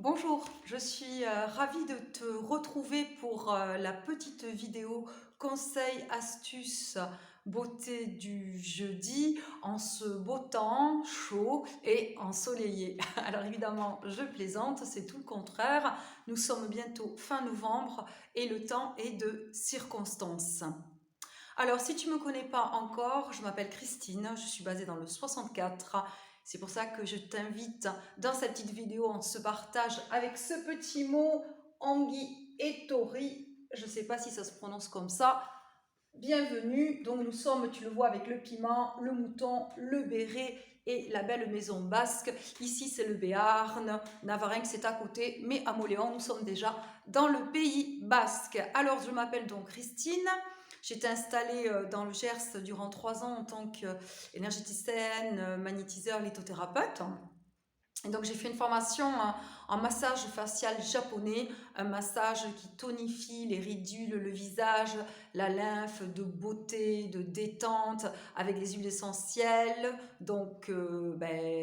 Bonjour, je suis ravie de te retrouver pour la petite vidéo conseils, astuces, beauté du jeudi en ce beau temps chaud et ensoleillé. Alors évidemment, je plaisante, c'est tout le contraire. Nous sommes bientôt fin novembre et le temps est de circonstance. Alors, si tu ne me connais pas encore, je m'appelle Christine, je suis basée dans le 64. C'est pour ça que je t'invite dans cette petite vidéo, on se partage avec ce petit mot Anguille et Tori. Je ne sais pas si ça se prononce comme ça. Bienvenue. Donc nous sommes, tu le vois, avec le piment, le mouton, le béret et la belle maison basque. Ici, c'est le Béarn. Navaringue, c'est à côté. Mais à Moléon, nous sommes déjà dans le pays basque. Alors, je m'appelle donc Christine. J'étais installée dans le Gers durant 3 ans en tant qu'énergéticienne, magnétiseur, lithothérapeute. Et donc j'ai fait une formation en massage facial japonais, un massage qui tonifie les ridules, le visage, la lymphe, de beauté, de détente, avec les huiles essentielles, donc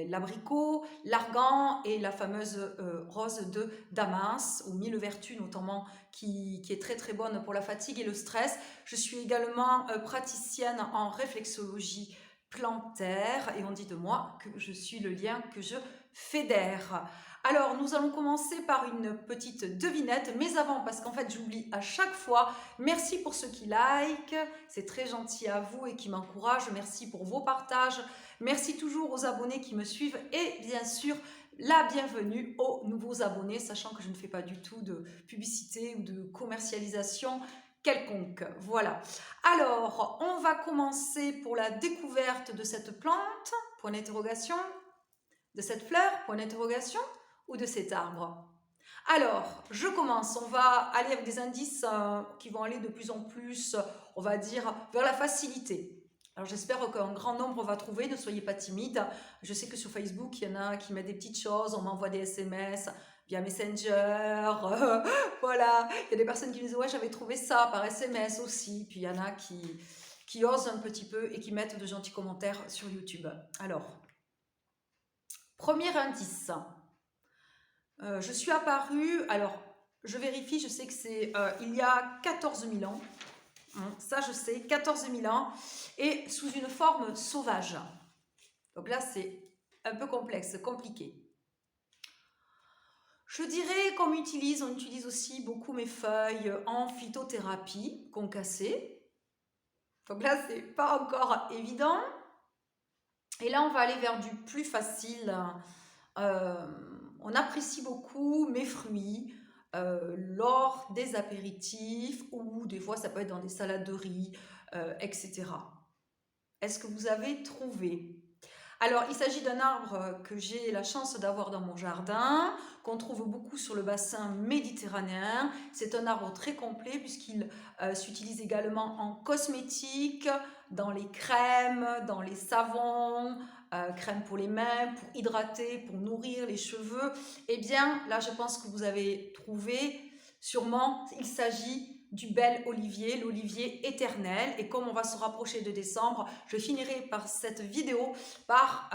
l'abricot, l'argan et la fameuse rose de Damas, aux 1000 vertus notamment, qui est très très bonne pour la fatigue et le stress. Je suis également praticienne en réflexologie plantaire et on dit de moi que je suis le lien que je fédère. Alors nous allons commencer par une petite devinette, mais avant, parce qu'en fait j'oublie à chaque fois, merci pour ceux qui like, c'est très gentil à vous et qui m'encouragent, merci pour vos partages, merci toujours aux abonnés qui me suivent et bien sûr la bienvenue aux nouveaux abonnés, sachant que je ne fais pas du tout de publicité ou de commercialisation quelconque. Voilà. Alors, on va commencer pour la découverte de cette plante, point d'interrogation, de cette fleur, point d'interrogation, ou de cet arbre. Alors, je commence. On va aller avec des indices qui vont aller de plus en plus, on va dire, vers la facilité. Alors, j'espère qu'un grand nombre va trouver, ne soyez pas timide. Je sais que sur Facebook, il y en a qui mettent des petites choses, on m'envoie des SMS via Messenger, voilà. Il y a des personnes qui me disent, ouais, j'avais trouvé ça par SMS aussi. Puis il y en a qui osent un petit peu et qui mettent de gentils commentaires sur YouTube. Alors, premier indice. Je suis apparue, alors je vérifie, je sais que c'est il y a 14 000 ans, ça je sais, 14 000 ans, et sous une forme sauvage. Donc là c'est un peu complexe, compliqué. Je dirais qu'on utilise aussi beaucoup mes feuilles en phytothérapie concassées. Donc là c'est pas encore évident. Et là on va aller vers du plus facile. On apprécie beaucoup mes fruits lors des apéritifs ou des fois ça peut être dans des salades de riz, etc. Est-ce que vous avez trouvé? Alors, il s'agit d'un arbre que j'ai la chance d'avoir dans mon jardin, qu'on trouve beaucoup sur le bassin méditerranéen. C'est un arbre très complet puisqu'il s'utilise également en cosmétique, dans les crèmes, dans les savons, crème pour les mains, pour hydrater, pour nourrir les cheveux. Eh bien, là, je pense que vous avez trouvé, sûrement, il s'agit du bel olivier, l'olivier éternel. Et comme on va se rapprocher de décembre, je finirai par cette vidéo par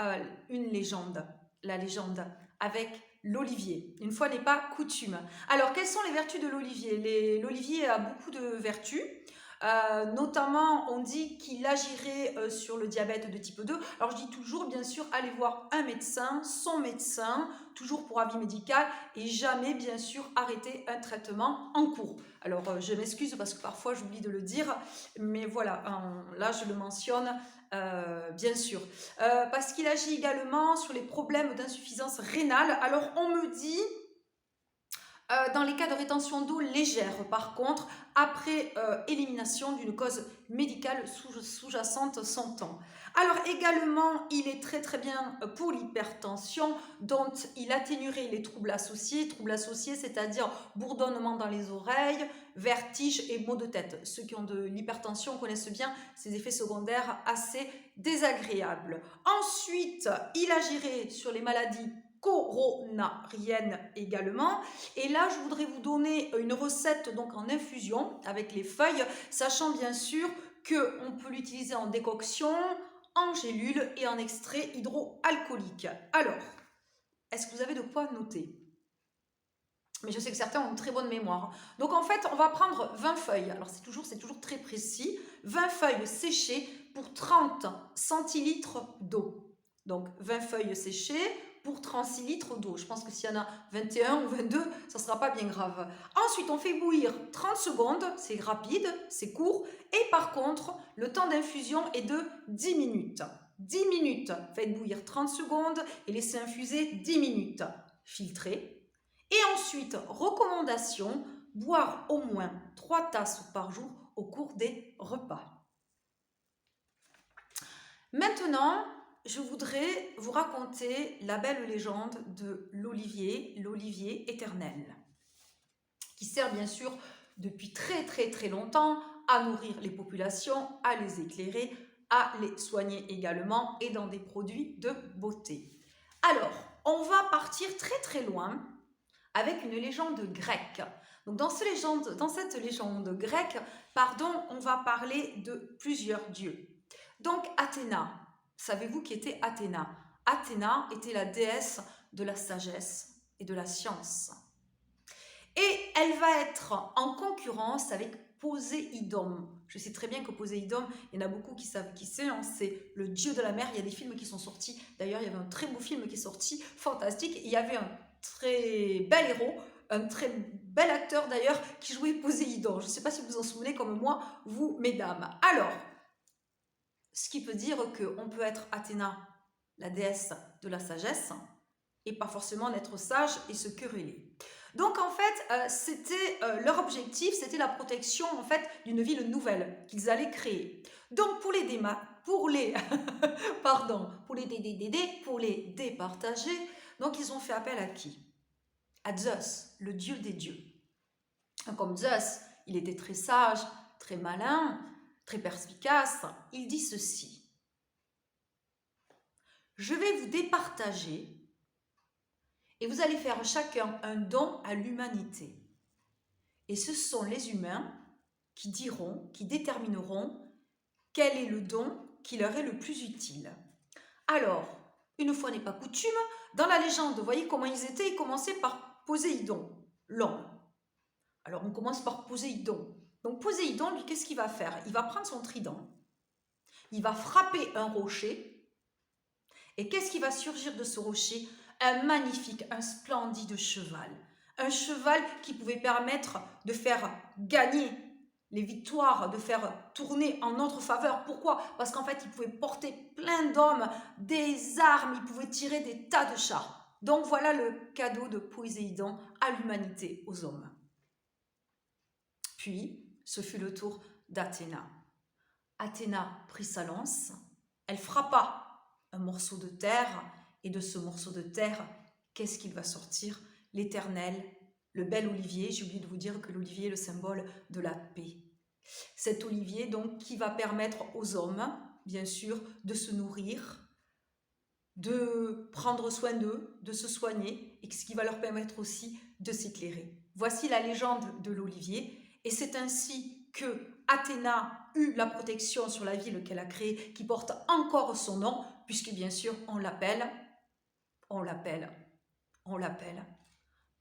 une légende, la légende avec l'olivier. Une fois n'est pas coutume. Alors, quelles sont les vertus de l'olivier? L'olivier a beaucoup de vertus. Notamment, on dit qu'il agirait sur le diabète de type 2. Alors, je dis toujours, bien sûr, allez voir un médecin, son médecin, toujours pour avis médical, et jamais, bien sûr, arrêter un traitement en cours. Alors, je m'excuse parce que parfois, j'oublie de le dire, mais voilà, là, je le mentionne, bien sûr. Parce qu'il agit également sur les problèmes d'insuffisance rénale. Alors, on me dit dans les cas de rétention d'eau légère, par contre, après élimination d'une cause médicale sous-jacente sans temps. Alors également, il est très très bien pour l'hypertension, dont il atténuerait les troubles associés, c'est-à-dire bourdonnement dans les oreilles, vertige et maux de tête. Ceux qui ont de l'hypertension connaissent bien ces effets secondaires assez désagréables. Ensuite, il agirait sur les maladies coronarienne également. Et là, je voudrais vous donner une recette donc en infusion avec les feuilles, sachant bien sûr qu'on peut l'utiliser en décoction, en gélule et en extrait hydroalcoolique. Alors, est-ce que vous avez de quoi noter? mais je sais que certains ont une très bonne mémoire. Donc en fait, on va prendre 20 feuilles. Alors c'est toujours très précis. 20 feuilles séchées pour 30 centilitres d'eau. Donc 20 feuilles séchées pour 36 litres d'eau. Je pense que s'il y en a 21 ou 22, ça ne sera pas bien grave. Ensuite, on fait bouillir 30 secondes. C'est rapide, c'est court. Et par contre, le temps d'infusion est de 10 minutes. 10 minutes. Faites bouillir 30 secondes et laissez infuser 10 minutes. Filtrez. Et ensuite, recommandation, boire au moins 3 tasses par jour au cours des repas. Maintenant, je voudrais vous raconter la belle légende de l'olivier, l'olivier éternel, qui sert bien sûr depuis très longtemps à nourrir les populations, à les éclairer, à les soigner également et dans des produits de beauté. Alors, on va partir très loin avec une légende grecque. Donc dans cette légende grecque, on va parler de plusieurs dieux. Donc Athéna, savez-vous qui était Athéna? Athéna était la déesse de la sagesse et de la science. Et elle va être en concurrence avec Poséidon. Je sais très bien que Poséidon, il y en a beaucoup qui savent qui c'est, hein, c'est le dieu de la mer. Il y a des films qui sont sortis. D'ailleurs, il y avait un très beau film qui est sorti, fantastique. Il y avait un très bel héros, un très bel acteur d'ailleurs, qui jouait Poséidon. Je ne sais pas si vous vous en souvenez comme moi, vous, mesdames. Alors, ce qui peut dire qu'on peut être Athéna, la déesse de la sagesse, et pas forcément être sage et se quereller. Donc en fait, leur objectif, c'était la protection en fait d'une ville nouvelle qu'ils allaient créer. Donc pour les départager, donc ils ont fait appel à qui? À Zeus, le dieu des dieux. Comme Zeus, il était très sage, très malin, très perspicace, il dit ceci: je vais vous départager et vous allez faire chacun un don à l'humanité. Et ce sont les humains qui détermineront quel est le don qui leur est le plus utile. Alors, une fois n'est pas coutume, dans la légende, vous voyez comment ils étaient, ils commençaient par Poséidon, l'homme. Alors on commence par Poséidon. Donc Poséidon, lui, qu'est-ce qu'il va faire? Il va prendre son trident, il va frapper un rocher, et qu'est-ce qui va surgir de ce rocher? Un magnifique, un splendide cheval. Un cheval qui pouvait permettre de faire gagner les victoires, de faire tourner en notre faveur. Pourquoi? Parce qu'en fait, il pouvait porter plein d'hommes, des armes, il pouvait tirer des tas de chars. Donc voilà le cadeau de Poséidon à l'humanité, aux hommes. Puis, ce fut le tour d'Athéna. Athéna prit sa lance, elle frappa un morceau de terre, et de ce morceau de terre, qu'est-ce qu'il va sortir? L'éternel, le bel olivier. J'ai oublié de vous dire que l'olivier est le symbole de la paix. Cet olivier, donc, qui va permettre aux hommes, bien sûr, de se nourrir, de prendre soin d'eux, de se soigner, et ce qui va leur permettre aussi de s'éclairer. Voici la légende de l'olivier, et c'est ainsi que Athéna eut la protection sur la ville qu'elle a créée, qui porte encore son nom, puisque bien sûr on l'appelle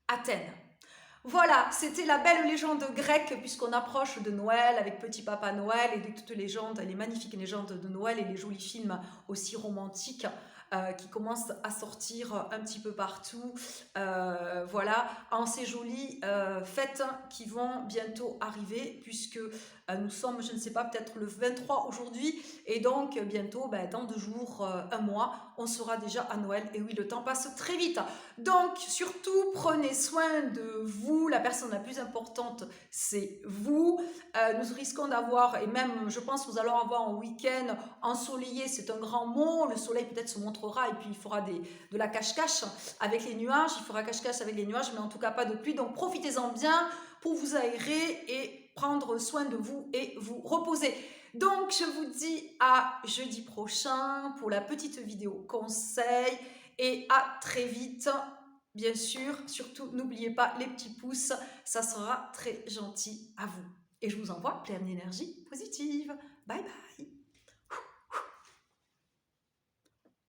Athènes. Voilà, c'était la belle légende grecque, puisqu'on approche de Noël avec Petit Papa Noël et de toutes les légendes, les magnifiques légendes de Noël et les jolis films aussi romantiques qui commencent à sortir un petit peu partout. Voilà, en ces jolies fêtes qui vont bientôt arriver, puisque nous sommes, je ne sais pas, peut-être le 23 aujourd'hui, et donc bientôt, dans 2 jours, un mois, on sera déjà à Noël. Et oui, le temps passe très vite. Donc, surtout, prenez soin de vous. La personne la plus importante, c'est vous. Nous risquons d'avoir, et même, je pense, nous allons avoir un week-end ensoleillé. C'est un grand mot. Le soleil peut-être se montrera, et puis il fera de la cache-cache avec les nuages. Il fera cache-cache avec les nuages, mais en tout cas pas de pluie. Donc, profitez-en bien pour vous aérer et prendre soin de vous et vous reposer. Donc, je vous dis à jeudi prochain pour la petite vidéo conseil, et à très vite, bien sûr. Surtout, n'oubliez pas les petits pouces, ça sera très gentil à vous. Et je vous envoie plein d'énergie positive. Bye bye.